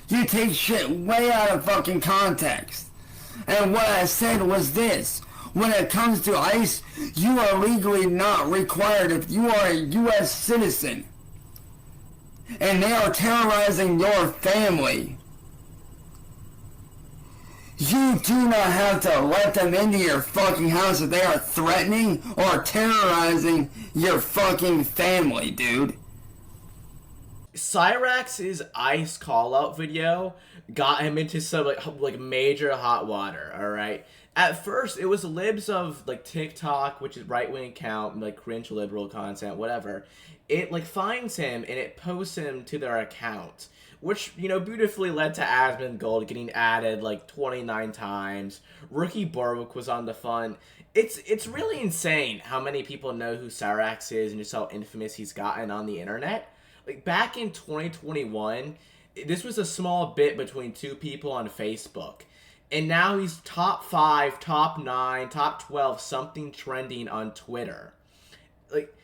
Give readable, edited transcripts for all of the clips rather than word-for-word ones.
You take shit way out of fucking context. And what I said was this. When it comes to ICE, you are legally not required if you are a U.S. citizen. And they are terrorizing your family. You do not have to let them into your fucking house if they are threatening or terrorizing your fucking family, dude. Cyraxx's ICE call-out video got him into some like major hot water, alright? At first, it was libs of like TikTok, which is right-wing account, like cringe liberal content, whatever. It like finds him and it posts him to their account, which, you know, beautifully led to Asmongold getting added like 29 times. Rookie Borwick was on the fun. It's really insane how many people know who Cyraxx is and just how infamous he's gotten on the internet. Like, back in 2021, this was a small bit between two people on Facebook. And now he's top 5, top 9, top 12, something trending on Twitter. Like,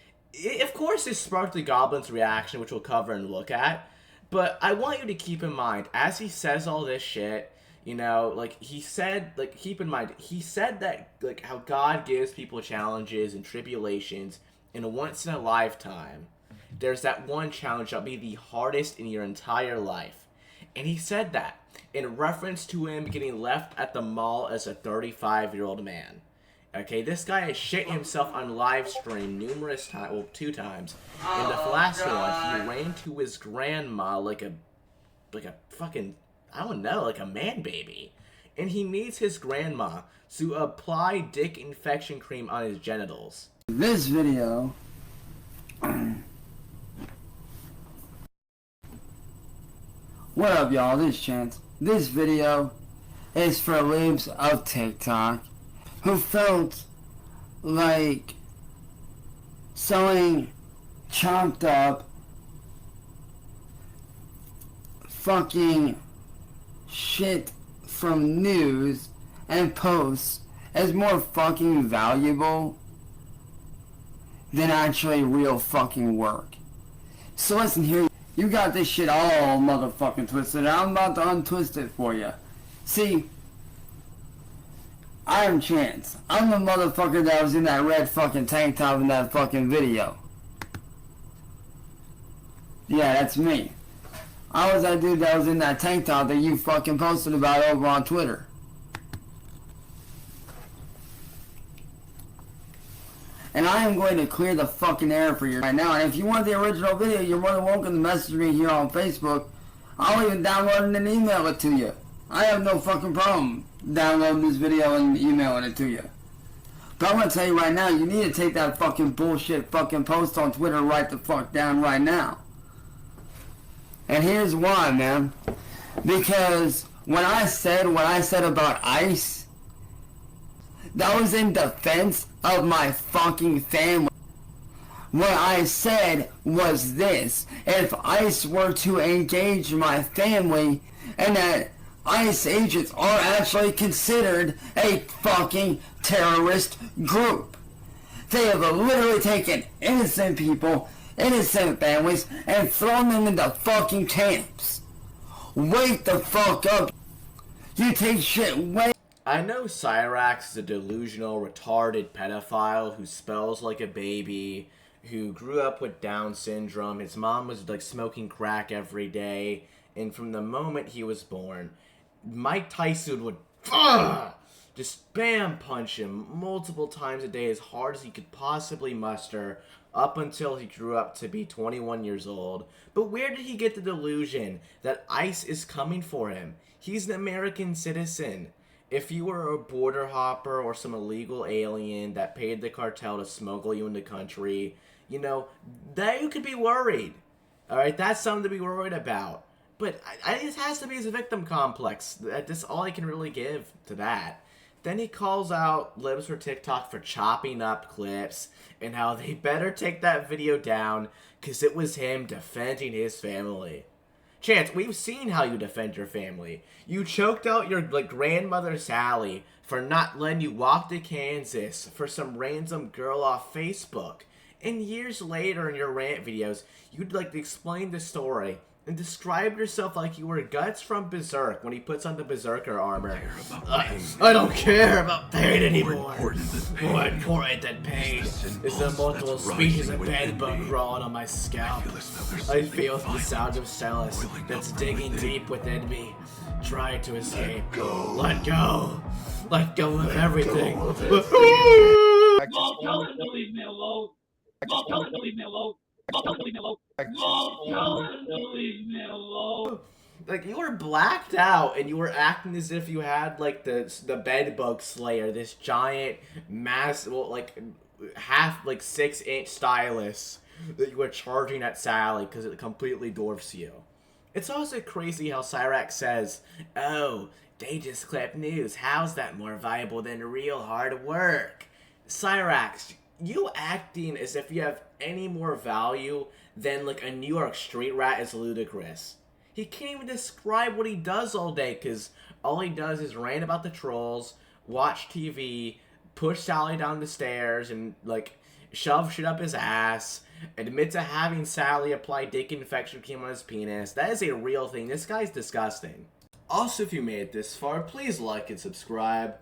of course this sparked the Goblin's reaction, which we'll cover and look at. But I want you to keep in mind, as he says all this shit, you know, like, he said, like, keep in mind, he said that, like, how God gives people challenges and tribulations in a once-in-a-lifetime. There's that one challenge that'll be the hardest in your entire life. And he said that in reference to him getting left at the mall as a 35-year-old man. Okay, this guy has shit himself on live stream numerous times, well, 2 times. In the last one, he ran to his grandma like a fucking, I don't know, like a man baby. And he needs his grandma to apply dick infection cream on his genitals. This video what up, y'all? This is Chance. This video is for libs of TikTok who felt like selling chopped up fucking shit from news and posts as more fucking valuable than actually real fucking work. So listen here, you got this shit all motherfucking twisted. I'm about to untwist it for you. See, I am Chance. I'm the motherfucker that was in that red fucking tank top in that fucking video. Yeah, that's me. I was that dude that was in that tank top that you fucking posted about over on Twitter. And I am going to clear the fucking air for you right now. And if you want the original video, you're more than welcome to message me here on Facebook. I'll even download it and email it to you. I have no fucking problem downloading this video and emailing it to you. But I'm going to tell you right now, you need to take that fucking bullshit fucking post on Twitter right the fuck down right now. And here's why, man. Because when I said what I said about ICE, that was in defense of my fucking family. What I said was this: if ICE were to engage my family, and that ICE agents are actually considered a fucking terrorist group. They have literally taken innocent people, innocent families, and thrown them into fucking camps. Wake the fuck up. You take shit way. I know Cyraxx is a delusional, retarded pedophile who spells like a baby, who grew up with Down syndrome. His mom was like smoking crack every day, and from the moment he was born, Mike Tyson would just spam punch him multiple times a day as hard as he could possibly muster up until he grew up to be 21 years old. But where did he get the delusion that ICE is coming for him? He's an American citizen. If you were a border hopper or some illegal alien that paid the cartel to smuggle you into the country, you know, that you could be worried. Alright, that's something to be worried about. But it has to be his victim complex. That's all I can really give to that. Then he calls out libs for TikTok for chopping up clips and how they better take that video down because it was him defending his family. Chance, we've seen how you defend your family. You choked out your grandmother Sally for not letting you walk to Kansas for some random girl off Facebook. And years later in your rant videos, you'd explain the story and described yourself like you were Guts from Berserk when he puts on the Berserker armor. I don't care about pain anymore. More important than pain is the multiple species of bedbug crawling on my scalp. I feel the sound of Celis that's digging deep within me. Try to escape. Let go. Let go of everything. Tell him to leave me alone. Tell him to leave me alone. Tell him to leave me alone. Tell him to leave me alone. Like, you were blacked out, and you were acting as if you had, like, the bedbug slayer, this giant, well, like, 6-inch stylus that you were charging at Sally because it completely dwarfs you. It's also crazy how Cyraxx says, oh, they just clip news. How's that more valuable than real hard work? Cyraxx, you acting as if you have any more value than, like, a New York street rat is ludicrous. He can't even describe what he does all day, because all he does is rant about the trolls, watch TV, push Sally down the stairs, and, like, shove shit up his ass, admit to having Sally apply dick infection cream on his penis. That is a real thing. This guy's disgusting. Also, if you made it this far, please like and subscribe.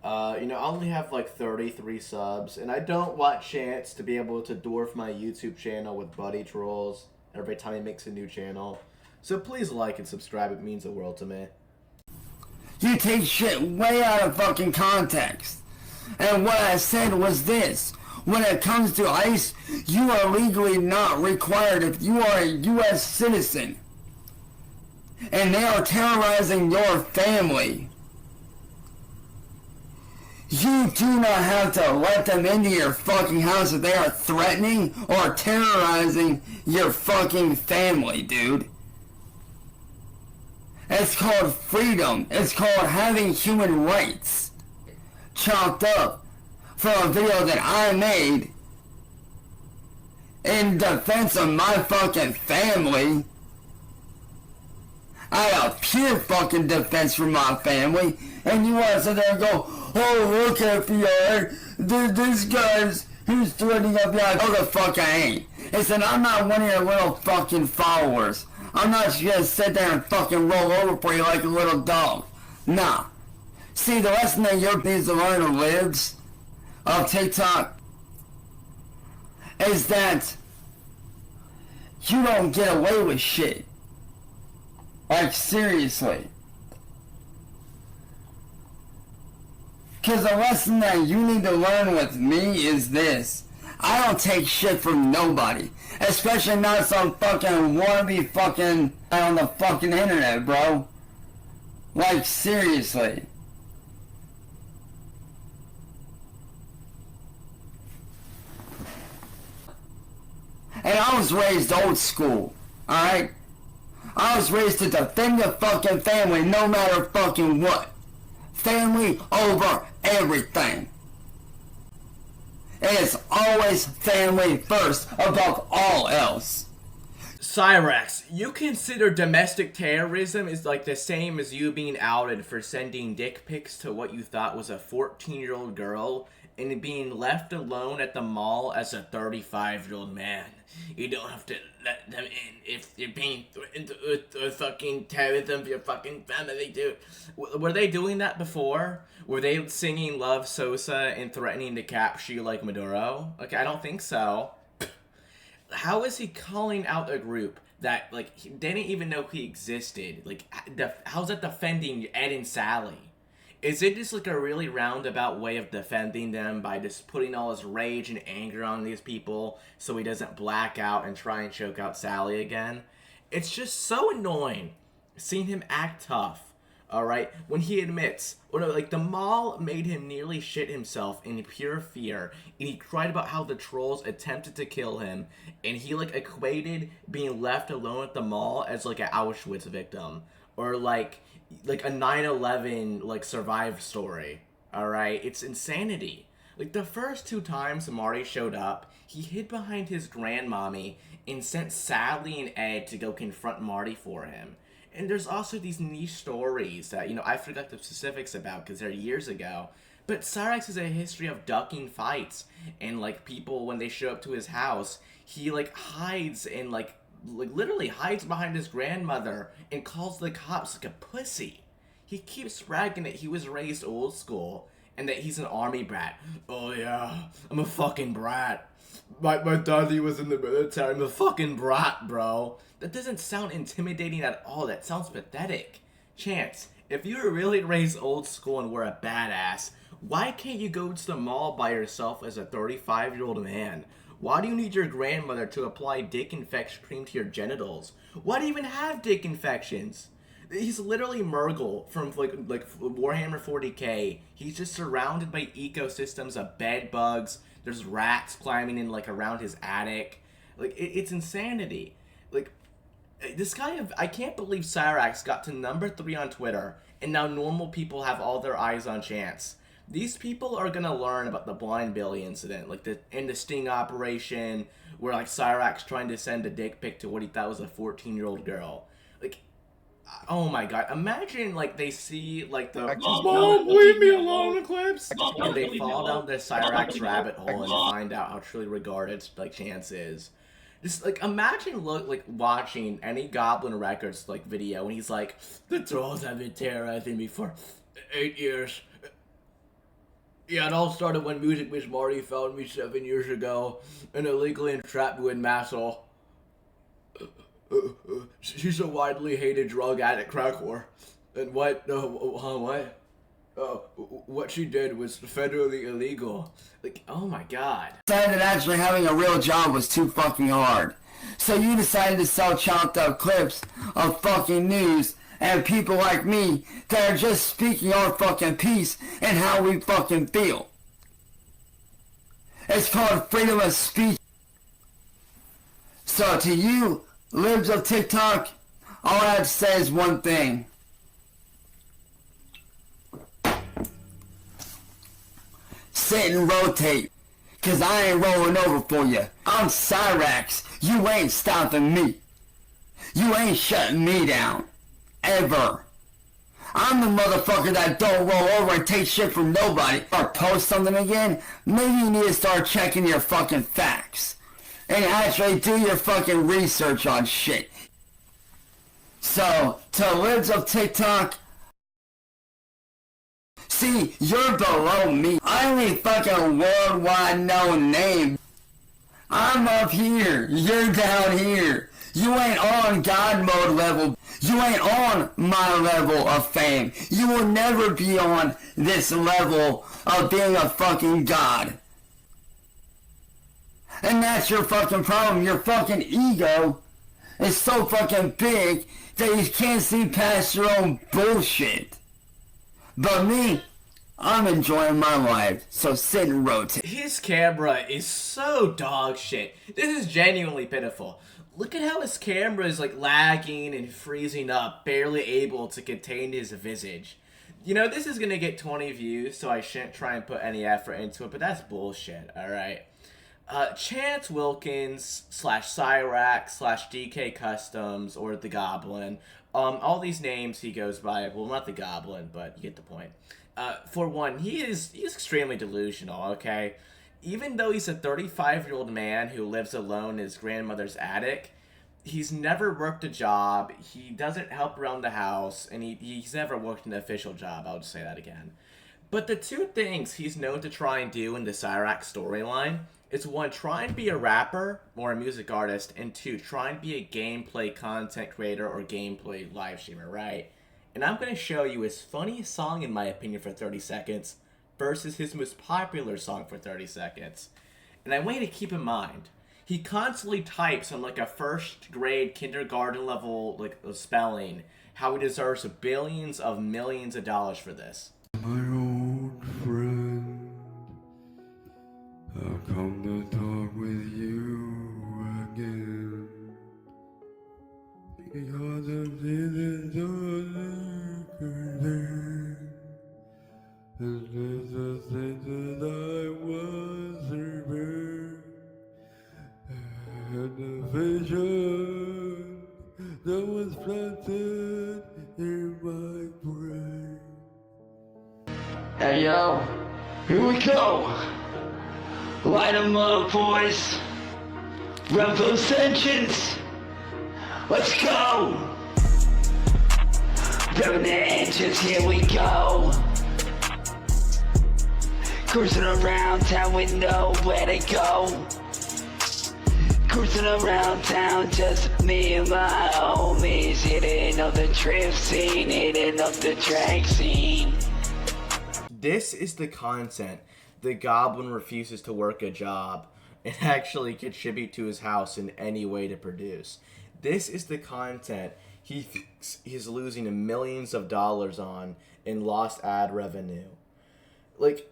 I only have like 33 subs, and I don't want chance to be able to dwarf my YouTube channel with buddy trolls every time he makes a new channel. So please like and subscribe, it means the world to me. You take shit way out of fucking context. And what I said was this. When it comes to ICE, you are legally not required if you are a U.S. citizen. And they are terrorizing your family. You do not have to let them into your fucking house if they are threatening or terrorizing your fucking family, dude. It's called freedom. It's called having human rights. Chopped up from a video that I made in defense of my fucking family. I have pure fucking defense for my family, and you want to sit there and go, oh, look, FBI, this guy's, who's threatening FBI. Oh, the fuck I ain't. Listen, I'm not one of your little fucking followers. I'm not just gonna sit there and fucking roll over for you like a little dog. Nah. See, the lesson that your needs to learn or lives of TikTok is that you don't get away with shit. Like, seriously. Because the lesson that you need to learn with me is this. I don't take shit from nobody. Especially not some fucking wannabe fucking on the fucking internet, bro. Like, seriously. And I was raised old school, alright? I was raised to defend the fucking family no matter fucking what. Family over everything. It is always family first above all else. Cyraxx, you consider domestic terrorism is like the same as you being outed for sending dick pics to what you thought was a 14-year-old girl and being left alone at the mall as a 35-year-old man. You don't have to let them in if you're being threatened with fucking terrorism of your fucking family, dude. Were they doing that before? Were they singing Love Sosa and threatening to capture you like Maduro? Okay, I don't think so. How is he calling out a group that, like, he didn't even know he existed? Like, how's that defending Ed and Sally? Is it just, like, a really roundabout way of defending them by just putting all his rage and anger on these people so he doesn't black out and try and choke out Sally again? It's just so annoying seeing him act tough. Alright, when he admits, like, the mall made him nearly shit himself in pure fear, and he cried about how the trolls attempted to kill him, and he, like, equated being left alone at the mall as, like, an Auschwitz victim, or, like a 9/11, like, survive story, alright? It's insanity. Like, the first 2 times Marty showed up, he hid behind his grandmommy and sent Sally and Ed to go confront Marty for him. And there's also these niche stories that, I forgot the specifics about because they're years ago. But Cyraxx has a history of ducking fights. And, like, people, when they show up to his house, he, like, hides and, like, like literally hides behind his grandmother and calls the cops like a pussy. He keeps bragging that he was raised old school and that he's an army brat. Oh yeah, I'm a fucking brat. My daddy was in the military. I'm a fucking brat, bro. That doesn't sound intimidating at all. That sounds pathetic. Chance, if you were really raised old school and were a badass, why can't you go to the mall by yourself as a 35-year-old man? Why do you need your grandmother to apply dick infection cream to your genitals? Why do you even have dick infections? He's literally Murgle from like Warhammer 40k. He's just surrounded by ecosystems of bed bugs. There's rats climbing in like around his attic. Like it's insanity. Like this guy, I can't believe Cyraxx got to number 3 on Twitter, and now normal people have all their eyes on Chance. These people are gonna learn about the Blind Billy incident, like the sting operation, where like Cyraxx trying to send a dick pic to what he thought was a 14-year-old girl. Like, oh my god! Imagine like they see like the "Mom, leave me alone" clips, and they fall down the Cyraxx rabbit hole and find out how truly regarded like Chance is. Just like imagine watching any Goblin Records like video and he's like, the trolls have been terrorizing me for 8 years. Yeah, it all started when Music Miss Marty found me 7 years ago and illegally entrapped me in Massel. She's a widely hated drug addict crack whore. And what she did was federally illegal. Like, oh my god. Decided that actually having a real job was too fucking hard. So you decided to sell chopped up clips of fucking news and people like me that are just speaking our fucking piece and how we fucking feel. It's called freedom of speech. So to you, libs of TikTok, all I have to say is one thing. Sit and rotate, cause I ain't rolling over for you. I'm Cyraxx. You ain't stopping me. You ain't shutting me down. Ever. I'm the motherfucker that don't roll over and take shit from nobody. Or post something again, maybe you need to start checking your fucking facts. And actually do your fucking research on shit. So, to libs of TikTok, see, you're below me. I'm a fucking worldwide known name. I'm up here. You're down here. You ain't on God mode level. You ain't on my level of fame. You will never be on this level of being a fucking god. And that's your fucking problem. Your fucking ego is so fucking big that you can't see past your own bullshit. But me, I'm enjoying my life, so sit and rotate. His camera is so dog shit. This is genuinely pitiful. Look at how his camera is like lagging and freezing up, barely able to contain his visage. You know, this is gonna get 20 views, so I shouldn't try and put any effort into it, but that's bullshit, alright? Chance Wilkins / Cyraxx / DK Customs or the Goblin. All these names he goes by, well, not the Goblin, but you get the point. For one, he's extremely delusional, okay? Even though he's a 35-year-old man who lives alone in his grandmother's attic, he's never worked a job, he doesn't help around the house, and he's never worked an official job, I'll just say that again. But the two things he's known to try and do in the Cyraxx storyline is one, try and be a rapper or a music artist, and two, try and be a gameplay content creator or gameplay live streamer, right? And I'm going to show you his funniest song, in my opinion, for 30 seconds versus his most popular song for 30 seconds. And I want you to keep in mind, he constantly types on like a first grade kindergarten level like spelling how he deserves billions of millions of dollars for this. My old friend, I've come to talk with you again. Because of this and there's a thing that I was serving, and the vision that was planted in my brain. Hey yo, here we go. Light 'em up, boys. Rev those engines. Let's go! Revving the engines, here we go. Cruising around town with nowhere to go. Cruising around town, just me and my homies. Hitting up the trip scene, hitting up the track scene. This is the content the Goblin refuses to work a job and actually contribute to his house in any way to produce. This is the content he thinks he's losing millions of dollars on in lost ad revenue. Like,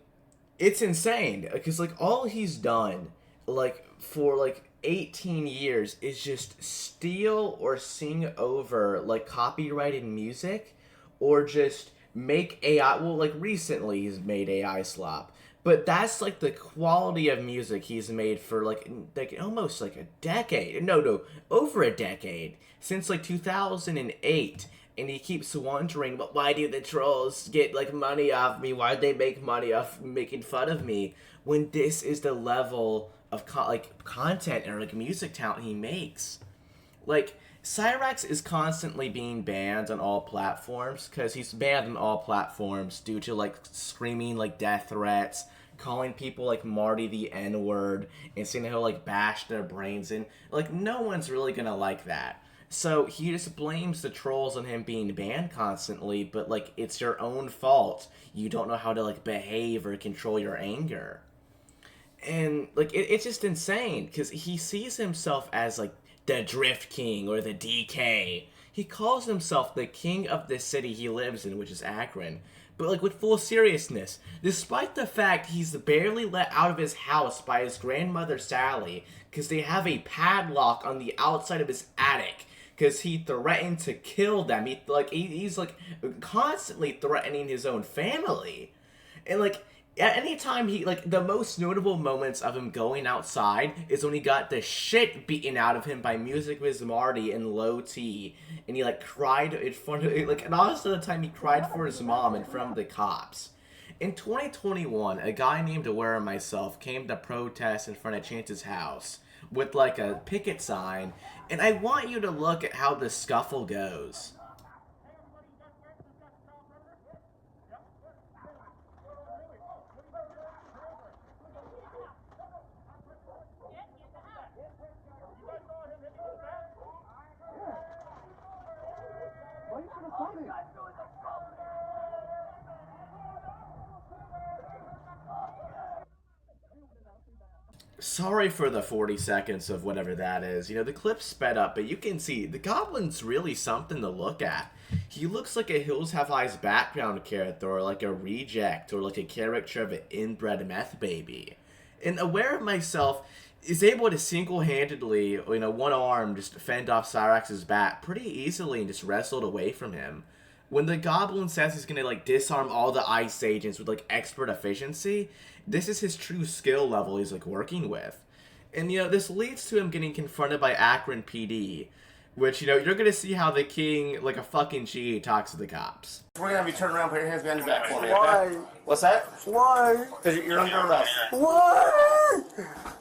it's insane, because, like, all he's done, like, for, like, 18 years is just steal or sing over, like, copyrighted music, or just make AI, well, like, recently he's made AI slop, but that's, like, the quality of music he's made for, like almost, like, a decade, no, over a decade, since, like, 2008, and he keeps wondering, but why do the trolls get, like, money off me, why do they make money off making fun of me, when this is the level of, content or, like, music talent he makes. Like, Cyraxx is constantly being banned on all platforms, because he's banned on all platforms due to, like, screaming, like, death threats, calling people, like, Marty the N-word, and saying he'll, like, bash their brains in. Like, no one's really gonna like that. So he just blames the trolls on him being banned constantly, but, like, it's your own fault. You don't know how to, like, behave or control your anger. And, like, it's just insane, because he sees himself as, like, the Drift King or the DK. He calls himself the king of the city he lives in, which is Akron. But, like, with full seriousness, despite the fact he's barely let out of his house by his grandmother Sally, because they have a padlock on the outside of his attic, because he threatened to kill them. He's constantly threatening his own family. And, like, at any time he, like, the most notable moments of him going outside is when he got the shit beaten out of him by Music Wiz Marty and Low T, and he, like, cried in front of, like, and also the time he cried for his mom in front of the cops. In 2021, a guy named Aware of Myself came to protest in front of Chance's house with, like, a picket sign, and I want you to look at how the scuffle goes. Sorry for the 40 seconds of whatever that is. You know, the clip's sped up, but you can see the Goblin's really something to look at. He looks like a Hills Have Eyes background character, or like a reject, or like a character of an inbred meth baby. And Aware of Myself is able to single-handedly, you know, one arm, just fend off Cyraxx's bat pretty easily and just wrestled away from him. When the Goblin says he's gonna, like, disarm all the ICE agents with, like, expert efficiency, this is his true skill level he's, like, working with. And, you know, this leads to him getting confronted by Akron PD, which, you know, you're gonna see how the king, like a fucking G, talks to the cops. We're gonna have you turn around, put your hands behind your back for me, okay? Why? What's that? Why? Because you're under arrest. Why?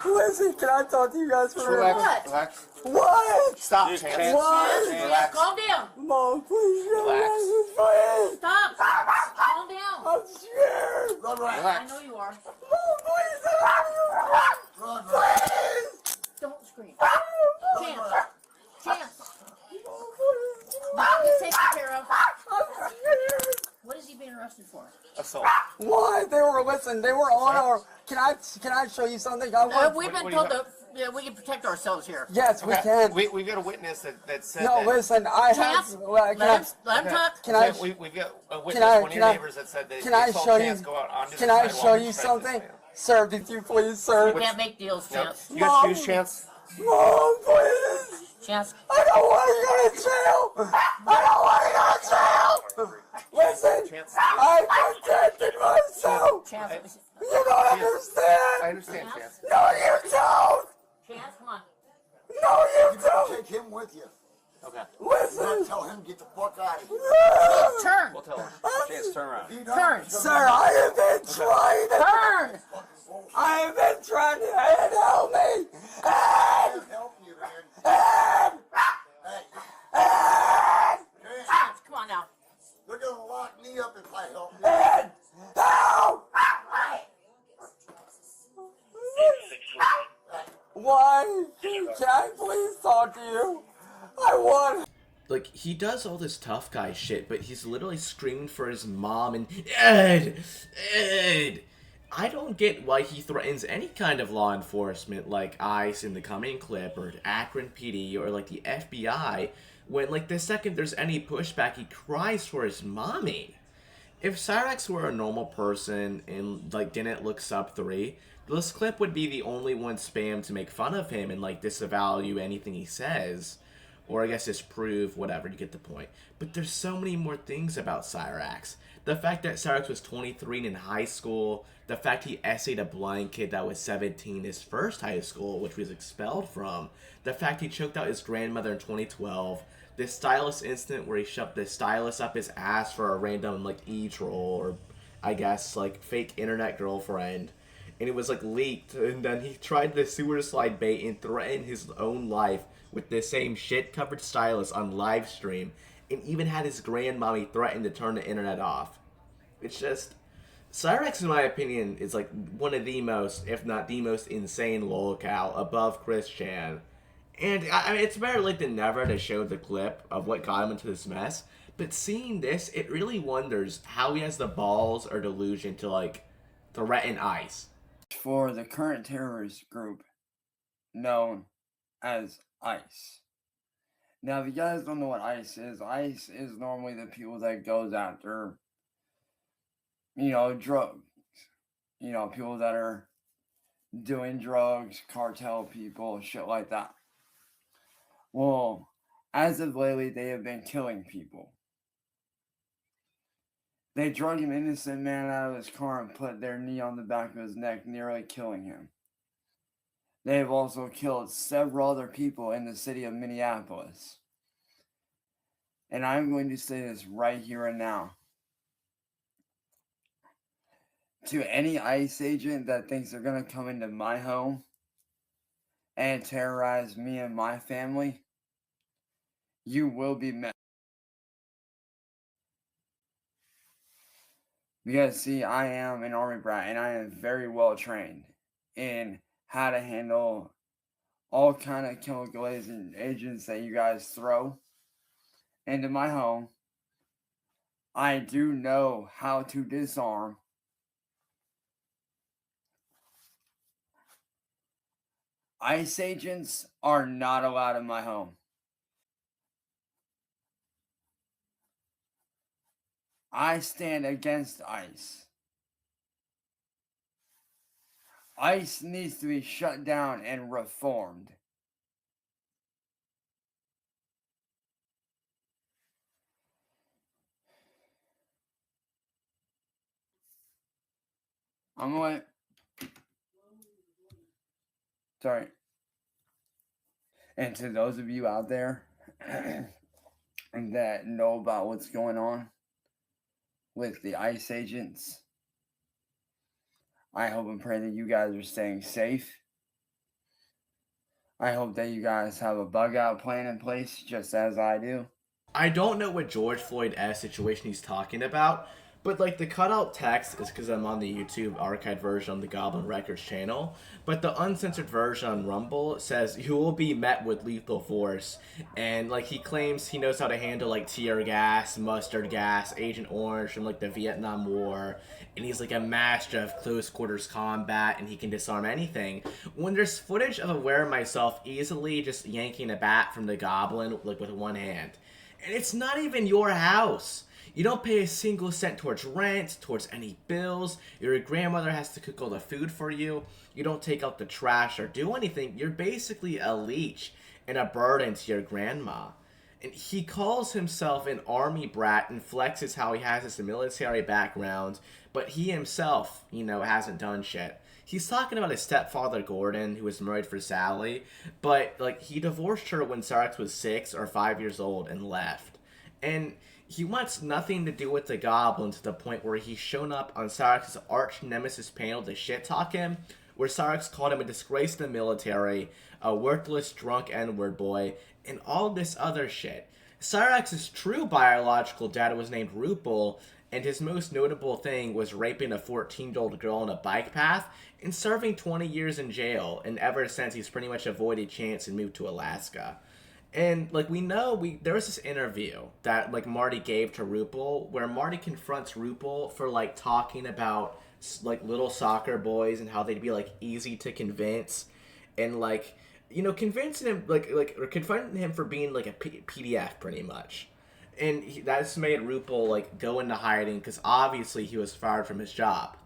Listen, can I talk to you guys for a minute? Relax, relax. What? Stop, Chance. What? Relax. Calm down. Mom, please don't Relax. please. Stop. Calm down. I'm scared. I Relax. know you are. Mom, please don't please. Don't scream. Chance. Chance. Get taken care of. I'm scared. What is he being arrested for? Assault. Why? They were on our. Can I show you something? I want. We've been told that we can protect ourselves here. Yes, we can. We've got a witness that said No, that. listen. I Chance, have. Well, let him talk. Can I? We've got a witness, Can I- one of can your I- neighbors that said that Can I he saw show you? Chance go out onto Can the I sidewalk show and you strike something, this man. sir? Did you please, sir? We can't make deals, Yep. Chance. You got shoes, Chance? Mom, please. Chance. I don't want to go to jail. I don't want to go to jail. Listen, Chance. I protected myself. Chance. You don't understand. I understand, Chance. No, you don't. Chance, come on. No, you don't. Take him with you. Okay. Listen. Tell him to get the fuck out of here. Turn. We'll tell him. Chance, turn around. He don't. Turn. Sir, I have been trying to. Turn. I have been trying to help me. I can't help you, man. And Hey, They're gonna lock me up if I help you. Ed! Help! Why? Can I please talk to you? I want... Like, he does all this tough guy shit, but he's literally screaming for his mom and, Ed! Ed! I don't get why he threatens any kind of law enforcement like ICE in the coming clip, or Akron PD, or like the FBI, when like the second there's any pushback he cries for his mommy. If Cyraxx were a normal person and like didn't look sub 3, this clip would be the only one spammed to make fun of him and like disavow anything he says. Or I guess disprove, whatever, you get the point. But there's so many more things about Cyraxx. The fact that Cyraxx was 23 in high school, the fact he essayed a blind kid that was 17 in his first high school, which was expelled from, the fact he choked out his grandmother in 2012, this stylist incident where he shoved the stylist up his ass for a random like e-troll or I guess like fake internet girlfriend, and it was like leaked, and then he tried the sewer slide bait and threatened his own life with the same shit covered stylist on live stream, and even had his grandmommy threaten to turn the internet off. It's just, Cyraxx in my opinion is like one of the most, if not the most insane lolcow above Chris Chan. And I mean, it's better late than never to show the clip of what got him into this mess. But seeing this, it really wonders how he has the balls or delusion to like threaten ICE. For the current terrorist group known as ICE. Now, if you guys don't know what ICE is normally the people that goes after, drugs. People that are doing drugs, cartel people, shit like that. Well, as of lately, they have been killing people. They drug an innocent man out of his car and put their knee on the back of his neck, nearly killing him. They have also killed several other people in the city of Minneapolis. And I'm going to say this right here and now. To any ICE agent that thinks they're going to come into my home and terrorize me and my family, you will be met. Because, see, I am an Army brat, and I am very well trained in how to handle all kind of chemical agents that you guys throw into my home. I do know how to disarm. ICE agents are not allowed in my home. I stand against ICE. ICE needs to be shut down and reformed. I'm going. Sorry. And to those of you out there that know about what's going on with the ICE agents, I hope and pray that you guys are staying safe. I hope that you guys have a bug out plan in place, just as I do. I don't know what George Floyd S situation he's talking about, but like the cutout text is because I'm on the YouTube archived version on the Goblin Records channel, but the uncensored version on Rumble says you will be met with lethal force, and like he claims he knows how to handle like tear gas, mustard gas, Agent Orange from like the Vietnam War, and he's like a master of close quarters combat and he can disarm anything. When there's footage of Aware myself easily just yanking a bat from the Goblin like with one hand. And it's not even your house. You don't pay a single cent towards rent, towards any bills. Your grandmother has to cook all the food for you. You don't take out the trash or do anything. You're basically a leech and a burden to your grandma. And he calls himself an army brat and flexes how he has this military background, but he himself, hasn't done shit. He's talking about his stepfather Gordon, who was married for Sally, but like he divorced her when Cyraxx was 6 or 5 years old and left. And he wants nothing to do with the Goblin to the point where he's shown up on Cyraxx's arch nemesis panel to shit talk him, where Cyraxx called him a disgrace to the military, a worthless drunk N-word boy, and all this other shit. Cyraxx's true biological dad was named Rupel, and his most notable thing was raping a 14-year-old girl on a bike path and serving 20 years in jail, and ever since he's pretty much avoided chance and moved to Alaska. And like we know, there was this interview that like Marty gave to Rupel, where Marty confronts Rupel for like talking about like little soccer boys and how they'd be like easy to convince, and like convincing him or confronting him for being like a PDF pretty much. And that's made Rupel like go into hiding because obviously he was fired from his job.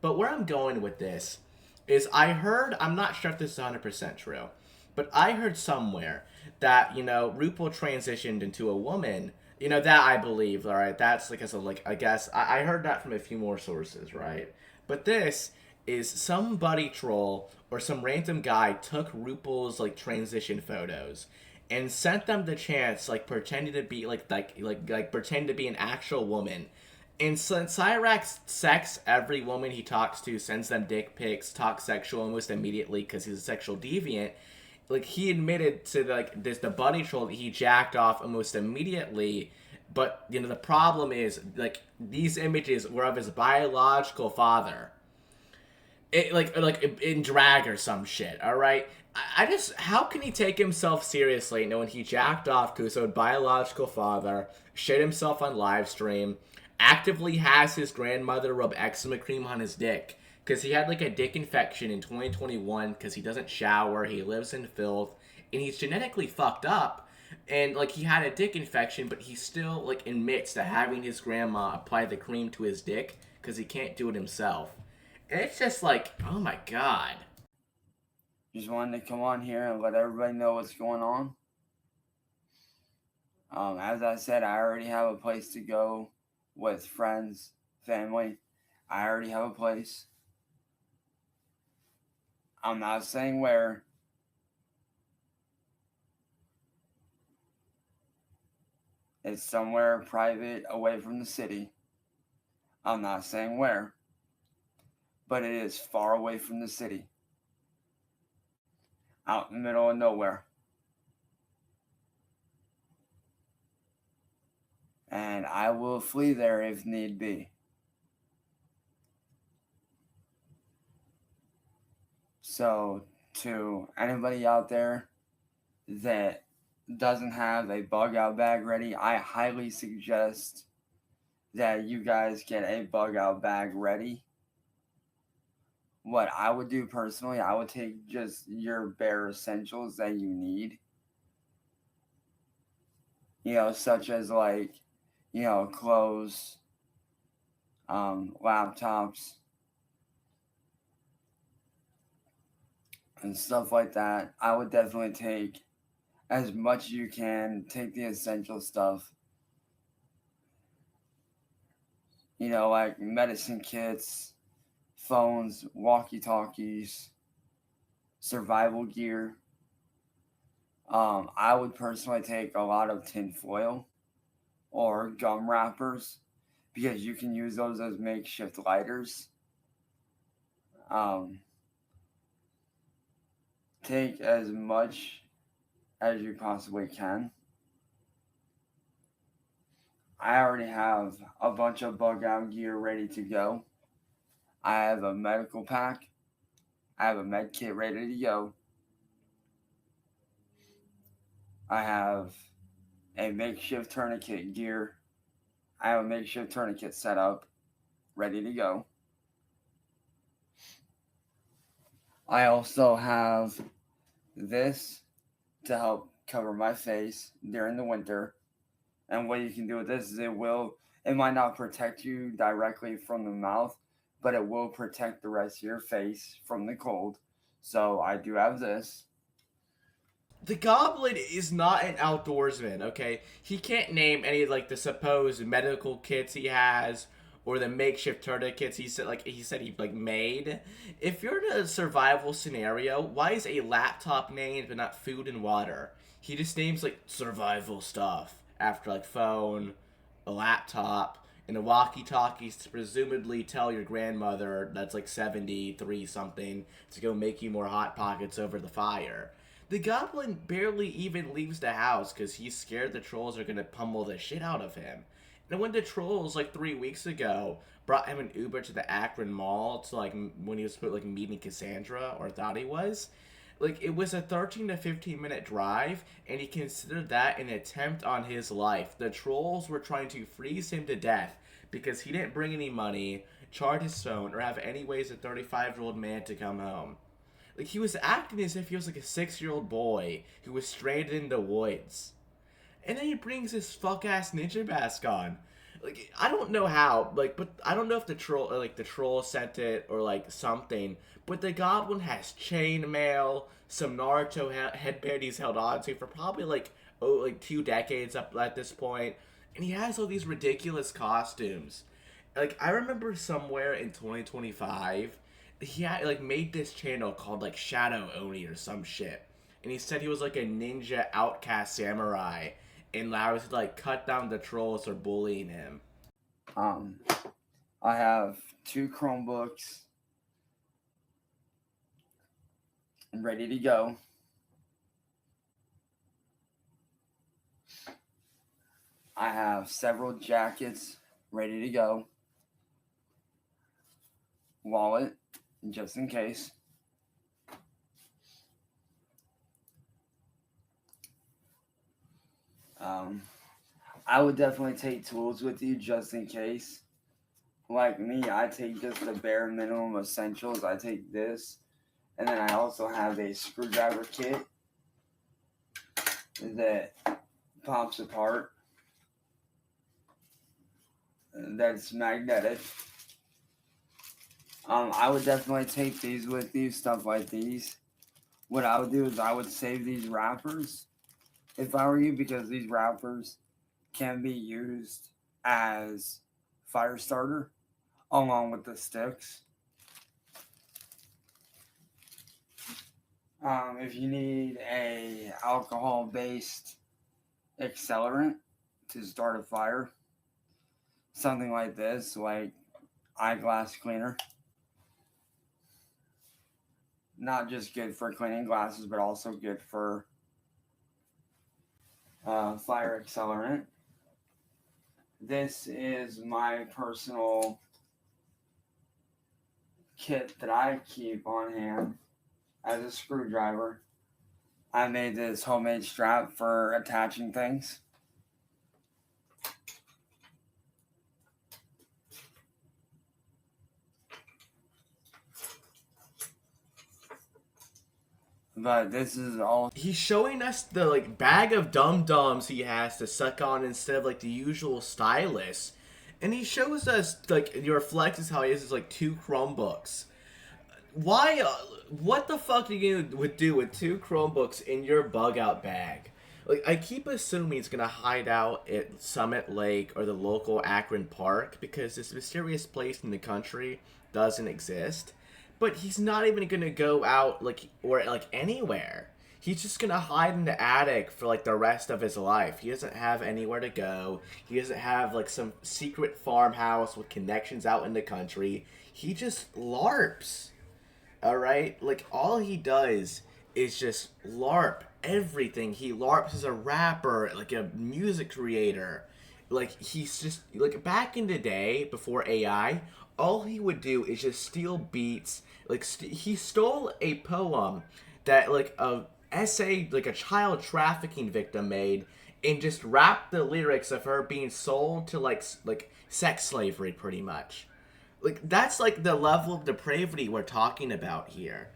But where I'm going with this is I heard, I'm not sure if this is 100% true, but I heard somewhere that, Rupel transitioned into a woman. That I believe, all right? That's I guess, I heard that from a few more sources, right? But this is somebody troll or some random guy took Rupel's, transition photos and sent them the chance, pretending to be, pretending to be an actual woman. And since Cyraxx sex every woman he talks to, sends them dick pics, talks sexual almost immediately because he's a sexual deviant, he admitted to, the buddy troll that he jacked off almost immediately. But, the problem is, these images were of his biological father. In drag or some shit, alright? I just, how can he take himself seriously knowing he jacked off to his own biological father, shit himself on live stream, actively has his grandmother rub eczema cream on his dick, because he had a dick infection in 2021 because he doesn't shower, he lives in filth, and he's genetically fucked up, and he had a dick infection, but he still admits to having his grandma apply the cream to his dick because he can't do it himself. And it's just oh my god. Just wanted to come on here and let everybody know what's going on. As I said, I already have a place to go with friends, family. I already have a place. I'm not saying where. It's somewhere private, away from the city. I'm not saying where. But it is far away from the city. Out in the middle of nowhere. And I will flee there if need be. So, to anybody out there that doesn't have a bug out bag ready, I highly suggest that you guys get a bug out bag ready. What I would do personally, I would take just your bare essentials that you need. Such as clothes, laptops, and stuff like that. I would definitely take as much as you can. Take the essential stuff. Medicine kits, phones, walkie-talkies, survival gear. I would personally take a lot of tinfoil or gum wrappers because you can use those as makeshift lighters. Take as much as you possibly can. I already have a bunch of bug out gear ready to go. I have a medical pack. I have a med kit ready to go. I have a makeshift tourniquet gear. I have a makeshift tourniquet set up, ready to go. I also have this to help cover my face during the winter. And what you can do with this is it might not protect you directly from the mouth, but it will protect the rest of your face from the cold. So I do have this. The Goblin is not an outdoorsman, okay? He can't name any the supposed medical kits he has or the makeshift tourniquets he said he made. If you're in a survival scenario, why is a laptop named but not food and water? He just names survival stuff after phone, a laptop, and a walkie-talkies to presumably tell your grandmother that's 73 something to go make you more Hot Pockets over the fire. The goblin barely even leaves the house because he's scared the trolls are gonna pummel the shit out of him. And when the trolls, like 3 weeks ago, brought him an Uber to the Akron Mall to like when he was like meeting Cassandra, or thought he was, like it was a 13 to 15 minute drive, and he considered that an attempt on his life. The trolls were trying to freeze him to death because he didn't bring any money, charge his phone, or have any ways a 35-year-old man to come home. Like, he was acting as if he was like a 6-year-old boy who was stranded in the woods. And then he brings this fuck-ass ninja mask on. Like, I don't know how, like, but I don't know if the troll sent it or like something, but the goblin has chainmail, some Naruto headband he's held on to for probably like 2 decades up at this point, and he has all these ridiculous costumes. Like, I remember somewhere in 2025, he had like made this channel called like Shadow Oni or some shit, and he said he was like a ninja outcast samurai, and I was like cut down the trolls for bullying him. I have 2 Chromebooks ready to go. I have several jackets ready to go. Wallet, just in case. I would definitely take tools with you just in case. Like me, I take just the bare minimum essentials. I take this, and then I also have a screwdriver kit that pops apart. That's magnetic. I would definitely take these with you, stuff like these. What I would do is I would save these wrappers if I were you, because these wrappers can be used as fire starter along with the sticks. If you need a alcohol-based accelerant to start a fire, something like this, like eyeglass cleaner. Not just good for cleaning glasses, but also good for fire accelerant. This is my personal kit that I keep on hand as a screwdriver. I made this homemade strap for attaching things. But this is all. He's showing us the like bag of dum-dums he has to suck on instead of like the usual stylus. And he shows us like your flex is how he uses like 2 Chromebooks. Why? What the fuck are you gonna do with 2 Chromebooks in your bug out bag? Like, I keep assuming he's gonna hide out at Summit Lake or the local Akron Park because this mysterious place in the country doesn't exist. But he's not even gonna go out like anywhere. He's just gonna hide in the attic for like the rest of his life. He doesn't have anywhere to go. He doesn't have like some secret farmhouse with connections out in the country. He just LARPs. Alright? Like, all he does is just LARP everything. He LARPs as a rapper, like a music creator. Like, he's just, like, back in the day, before AI, all he would do is just steal beats. Like, he stole a poem that, like, a essay, like, a child trafficking victim made, and just rapped the lyrics of her being sold to, like sex slavery, pretty much. Like, that's, like, the level of depravity we're talking about here.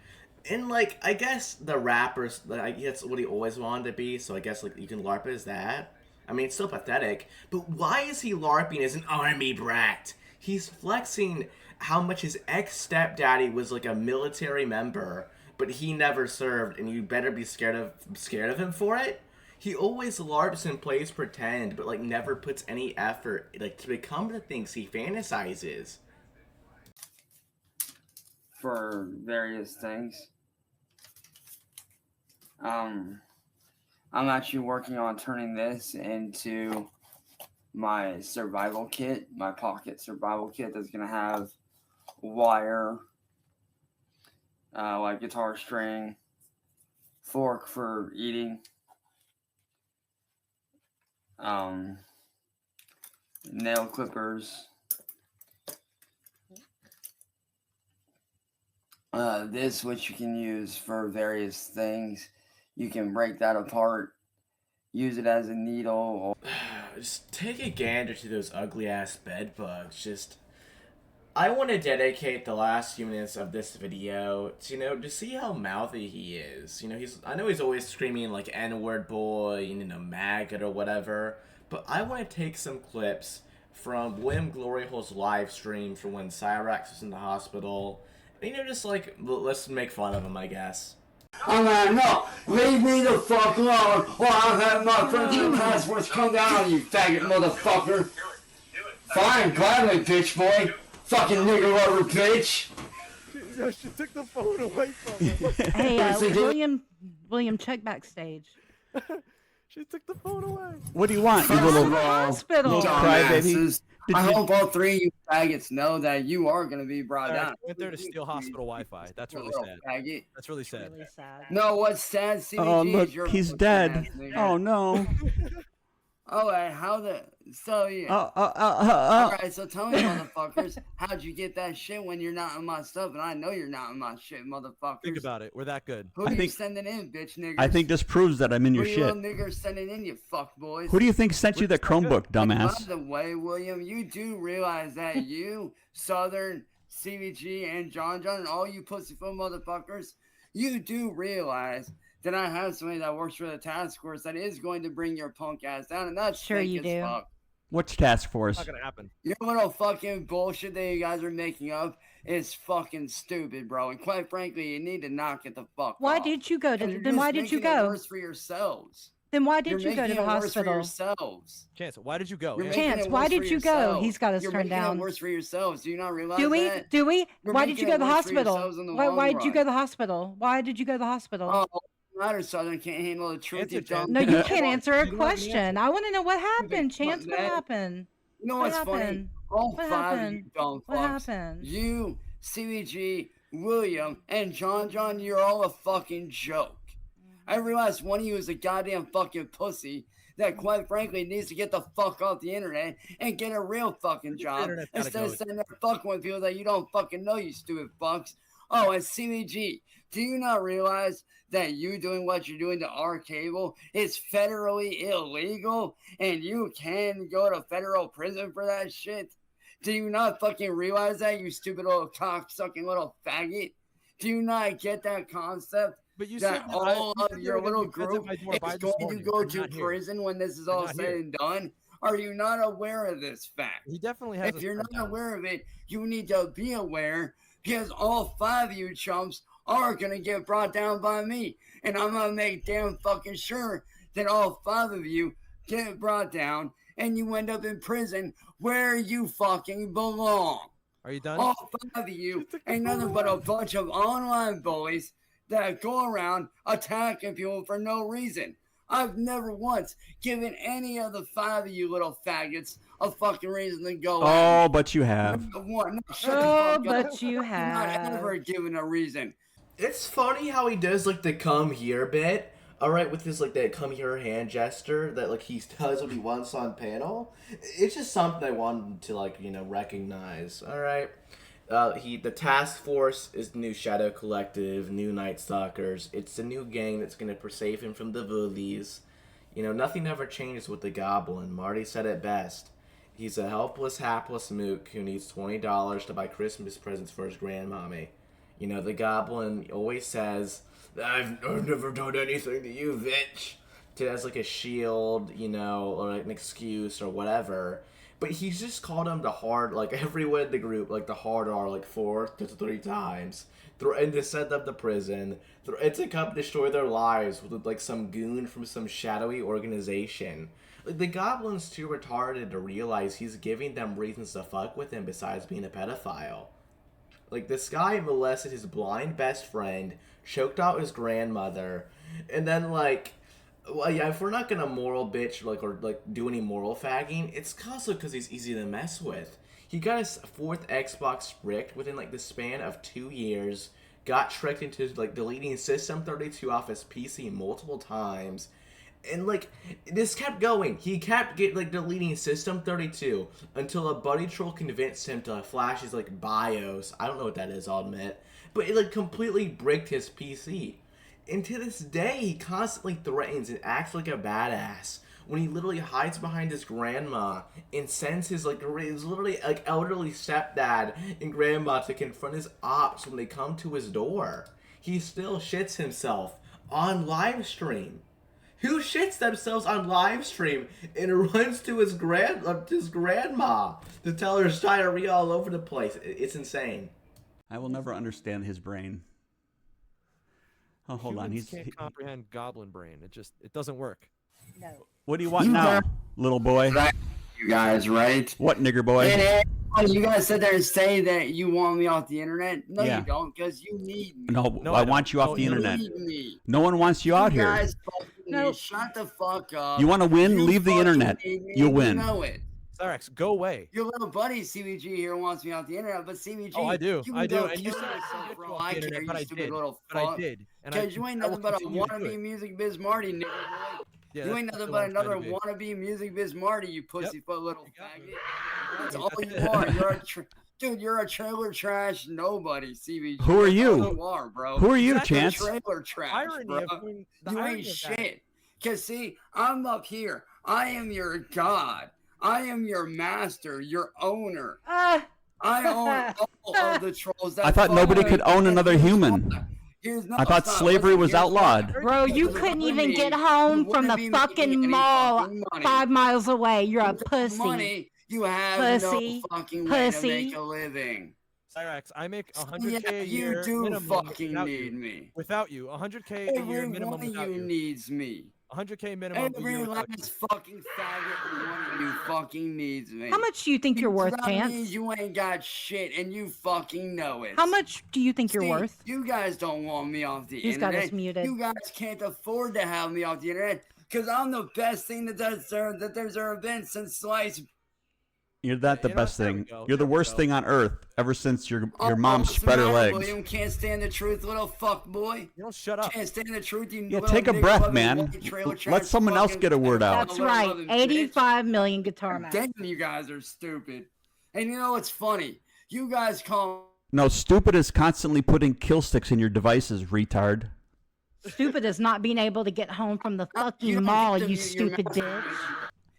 And, like, I guess the rappers, like, that's what he always wanted to be, so I guess, like, you can LARP as that. I mean, it's still pathetic, but why is he LARPing as an army brat? He's flexing how much his ex-stepdaddy was, like, a military member, but he never served, and you better be scared of him for it? He always LARPs and plays pretend, but, like, never puts any effort, like, to become the things he fantasizes. For various things. I'm actually working on turning this into my survival kit, my pocket survival kit that's going to have wire, like guitar string, fork for eating. Nail clippers. This, which you can use for various things. You can break that apart, use it as a needle. Just take a gander to those ugly ass bed bugs. I want to dedicate the last few minutes of this video to, to see how mouthy he is. I know he's always screaming like N-word boy, maggot or whatever, but I want to take some clips from William Gloryhole's live stream from when Cyraxx was in the hospital. Just like, let's make fun of him, I guess. I'm like, no, leave me the fuck alone, or I'll have my friends in the task force come down on you, faggot motherfucker. Fine, gladly, bitch boy. Fucking nigger lover bitch. Yo, she took the phone away from him. Hey, William, check backstage. She took the phone away. What do you want, you little hospital crybaby? I hope all three of you faggots know that you are going to be brought down. Went there to steal hospital Wi-Fi. That's really sad. Faggot. That's really sad. No, what's sad, CBG, Oh, look, is your he's fucking dead. ass, nigga. Oh, no. Oh, and how the... So, yeah. Alright, so tell me, motherfuckers, how'd you get that shit when you're not in my stuff? And I know you're not in my shit, motherfuckers. Think about it. We're that good. Who are you sending in, bitch niggers? I think this proves that I'm in your Who shit. are you little niggers sending in, you fuckboys? Who do you think sent you the Chromebook, dumbass? By the way, William, you do realize that you, Southern, CVG, and John, and all you pussyfoot motherfuckers, you do realize that I have somebody that works for the task force that is going to bring your punk ass down, and that's Sure fake you as do. fuck. Which task force? It's not gonna happen. Your little fucking bullshit that you guys are making up is fucking stupid, bro. And quite frankly, you need to knock it the fuck Why off. did you go to? You're Then why just did you making it go? worse for yourselves. Then why did You're you go to making the it worse for hospital? yourselves. Chance, why did you go? You're Yeah. making Chance, it why worse did for you go? yourselves. He's got us You're turned making down. it worse for yourselves. Do you not realize Do we? that? Do we? You're Why did making you go it to the worse for hospital? yourselves in the Why long did you run. go to the hospital? Why did you go to the hospital? Oh, matter, Southern can't handle the truth. Answer, You Chance. dumb. No, you Yeah. can't answer a You don't have an question. answer. I want to know what happened, Chance. What man. happened? You know What what's funny? happened? All What five of you happened? dumb What fucks. happened? You, CVG, William, and John, you're all a fucking joke. I realize one of you is a goddamn fucking pussy that, quite frankly, needs to get the fuck off the internet and get a real fucking job internet's gotta instead go. of sitting there fucking with people that you don't fucking know, you stupid fucks. Oh, and CVG, do you not realize that you doing what you're doing to our cable is federally illegal and you can go to federal prison for that shit? Do you not fucking realize that, you stupid little cock-sucking little faggot? Do you not get that concept? But you That said all you of said you your were gonna little be present group by door by is this going to morning. go I'm to not here. prison when this is I'm all not said here. and done? Are you not aware of this fact? He definitely has. If us you're turned not down. aware of it, you need to be aware because all five of you chumps are going to get brought down by me. And I'm going to make damn fucking sure that all five of you get brought down and you end up in prison where you fucking belong. Are you done? All five of you ain't nothing but a bunch of online bullies that go around attacking people for no reason. I've never once given any of the five of you little faggots a fucking reason to go at Oh, but you have. me. One, no, shut the Oh, fuck up. but you You're not have. ever given a reason. It's funny how he does like the come here bit, alright, with his like that come here hand gesture that like he does when he wants on panel. It's just something I wanted to like, recognize. Alright. The task force is the new Shadow Collective, new Night Stalkers. It's the new gang that's gonna save him from the bullies. Nothing ever changes with the Goblin. Marty said it best. He's a helpless, hapless mook who needs $20 to buy Christmas presents for his grandmommy. The Goblin always says, I've never done anything to you, bitch. As like a shield, or like an excuse or whatever. But he's just called him the hard, like everyone in the group, like the hard R, like 4 to 3 times. And to send them to prison. And to come destroy their lives with like some goon from some shadowy organization. Like the Goblin's too retarded to realize he's giving them reasons to fuck with him besides being a pedophile. Like, this guy molested his blind best friend, choked out his grandmother, and then, like, well, yeah, if we're not gonna moral bitch, or do any moral fagging, it's also because he's easy to mess with. He got his 4th Xbox bricked within, like, the span of 2 years, got tricked into like deleting System 32 off his PC multiple times. And like this kept going. He kept deleting System 32 until a buddy troll convinced him to flash his like BIOS. I don't know what that is, I'll admit. But it like completely bricked his PC. And to this day, he constantly threatens and acts like a badass when he literally hides behind his grandma and sends his literally like elderly stepdad and grandma to confront his ops when they come to his door. He still shits himself on live stream. Who shits themselves on live stream and runs to his grandma to tell her diarrhea all over the place? It's insane. I will never understand his brain. Oh, hold on. Humans can't comprehend goblin brain. It doesn't work. No. What do you want now, little boy? You guys, right? What, nigger boy? Hey, you guys sit there and say that you want me off the internet. No, Yeah. you don't, because you need me. No, I want you off the You internet. need me. No one wants you out You here. guys fucking No. need- Shut the fuck up. You want to win? You Leave the fucking internet. need me, You'll and win. You know it. Cyraxx, go away. Your little buddy CVG here wants me off the internet, but CVG. Oh, I do. You I can do. go And you kill said I yourself couldn't for get you all off I the care, internet, you but I stupid did. little But I fuck. did. And Because you ain't I will nothing but a continue to do wannabe it. music biz Marty, nigga. Boy. Yeah, You that's ain't nothing still but what I'm trying another to be. wannabe music biz Marty, you pussyfoot little You got me. faggot. That's That's all it. you are. You're a dude. You're a trailer trash nobody. CVG. Who are That's you? all you are, bro. Who are you, Exactly. Chance? Trailer trash, Irony bro. of doing the You irony ain't of that. shit. Cause see, I'm up here. I am your god. I am your master, your owner. I own all of the trolls. That I thought nobody follow could me. own And another here's human. why. No, I thought it's not. slavery Listen, was here's outlawed. why. Bro, you Because couldn't of even me, get you home from wouldn't the be making fucking any mall fucking money. 5 miles away. You're a With that pussy. money, you have Pussy. no fucking way to Pussy. make a living. Cyraxx, I make Yeah, 100K a you year do minimum fucking without need you. me. Without you, 100K a year Every minimum one of without you you. needs me. 100K minimum a Every year without you. last fucking faggot one of you fucking needs me. How much do you think you're worth, That means Chance? you ain't got shit, and you fucking know it. How much do you think you're See, worth? You guys don't want me off the He's got internet. us muted. You guys can't afford to have me off the internet because I'm the best thing that there's ever been since sliced. You're not the You know, best there we thing. go, You're the there we worst go. thing on earth ever since your Oh, mom what's the spread her matter, legs. William can't stand the truth, little fuck boy. You don't shut up. Can't stand the truth. You Yeah, little take a nigga breath, loving man. white trailer Let trash someone else fucking get a word out. That's little right. loving bitch. 85 million guitar match. Damn, you guys are stupid. And you know what's funny? You guys call No, stupid is constantly putting kill sticks in your devices, retard. Stupid is not being able to get home from the You fucking don't mall, get to you mute your stupid mouth. bitch.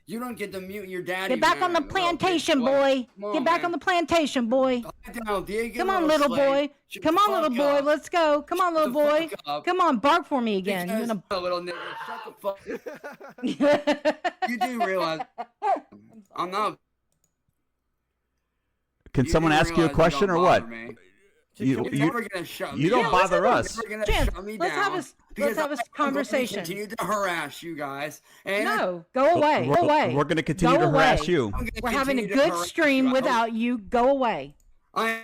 You don't get to mute your daddy. Get back on the man, little bitch plantation, boy. Come on, Get back man. on the plantation, boy. Quiet down, Diego, Come on, little slave. boy. Shut Come the on, little fuck boy. up. Let's go. Come on, little Shut the boy. fuck up. Come on, bark for me again. You're Because, gonna... little nigga, shut the fuck. You do realize I'm not. Can You someone do ask you a realize question don't or what? bother me. You, You're you, never gonna shut me you don't down. bother You're us. never gonna Chance, shut me let's down have a because let's have a I'm going to conversation. continue to harass you guys. And No, go away. Go away. We're going to continue Go to harass away. you. I'm gonna We're having a continue to good harass stream you. without you. Go away. I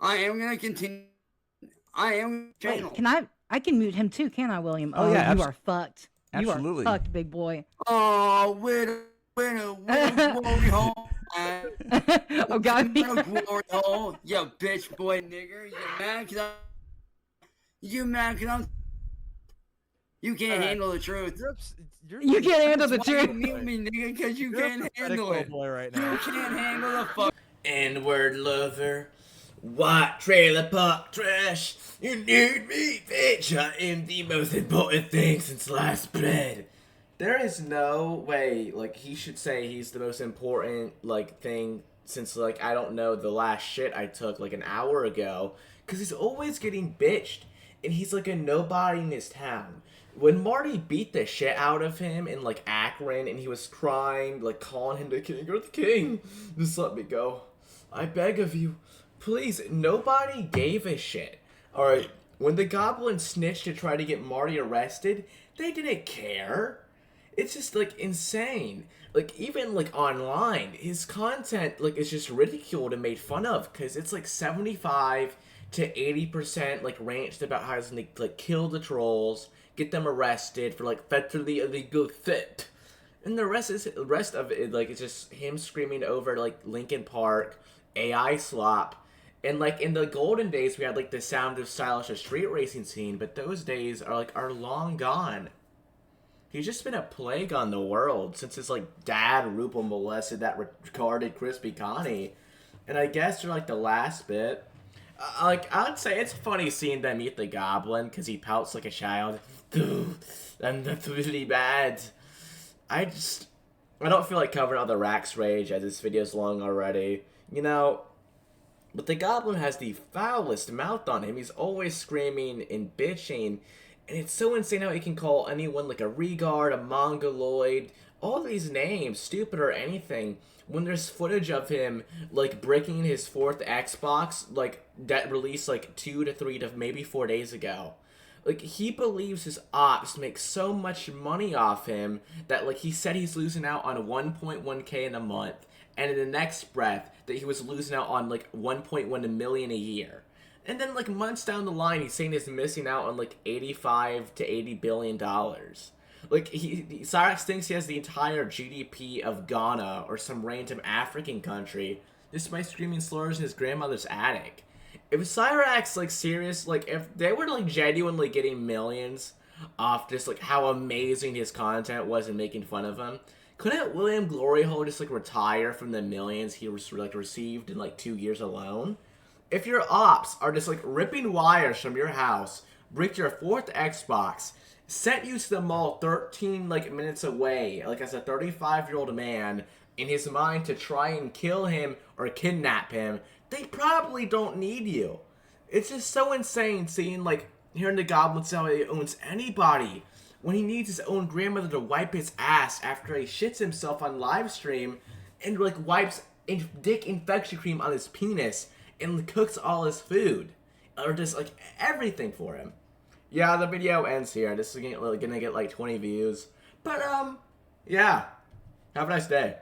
am gonna continue. I am. Wait, can I can mute him too, can I, William? Oh, yeah, you are fucked. absolutely. You are fucked, big boy. Oh, winner, glory hole. Oh God. Glory hole. You bitch boy nigger. You mad 'cause I'm. You can't Alright. handle the truth. You can't handle the That's why you truth. mute me, nigga, because you You're a can't pathetic handle little it. boy right You now. can't handle the fuck. N-word lover, white trailer park trash. You need me, bitch. I am the most important thing since sliced bread. There is no way, like, he should say he's the most important, like, thing since, like, I don't know, the last shit I took, like, an hour ago. Because he's always getting bitched. And he's, like, a nobody in his town. When Marty beat the shit out of him in, like, Akron, and he was crying, like, calling him the king, you're the king, just let me go. I beg of you. Please, nobody gave a shit. Alright, when the goblin snitched to try to get Marty arrested, they didn't care. It's just, like, insane. Like, even, like, online, his content, like, is just ridiculed and made fun of, because it's, like, 75 to 80%, like, ranged about how he's gonna, like, kill the trolls, get them arrested for, like, federally illegal theft. And the rest of it, like, it's just him screaming over, like, Linkin Park, AI slop, And like in the golden days, we had like the Sound of Stylish street racing scene, but those days are long gone. He's just been a plague on the world since his like dad Rupel molested that retarded Crispy Connie, and I guess they're like the last bit. Like I would say it's funny seeing them eat the goblin because he pouts like a child. And that's really bad. I don't feel like covering all the Rax rage as this video's long already. You know. But the goblin has the foulest mouth on him. He's always screaming and bitching. And it's so insane how he can call anyone like a Regard, a Mongoloid, all these names, stupid or anything, when there's footage of him like breaking his 4th Xbox, like that released like 2 to 3 to maybe 4 days ago. Like, he believes his ops make so much money off him that, like, he said he's losing out on 1.1k in a month, and in the next breath, that he was losing out on, like, 1.1 million a year. And then, like, months down the line, he's saying he's missing out on, like, 85 to 80 billion dollars. Like, Cyraxx thinks he has the entire GDP of Ghana or some random African country just by screaming slurs in his grandmother's attic. If Cyraxx, like, serious, like, if they were, like, genuinely getting millions off just, like, how amazing his content was and making fun of him, couldn't William Gloryhole just, like, retire from the millions he was, like, received in, like, 2 years alone? If your ops are just, like, ripping wires from your house, bricked your 4th Xbox, sent you to the mall 13, like, minutes away, like, as a 35-year-old man, in his mind to try and kill him or kidnap him, they probably don't need you. It's just so insane seeing, like, hearing the goblin say he owns anybody when he needs his own grandmother to wipe his ass after he shits himself on live stream and, like, wipes dick infection cream on his penis and cooks all his food. Or just, like, everything for him. Yeah, the video ends here. This is gonna get like 20 views. But, yeah. Have a nice day.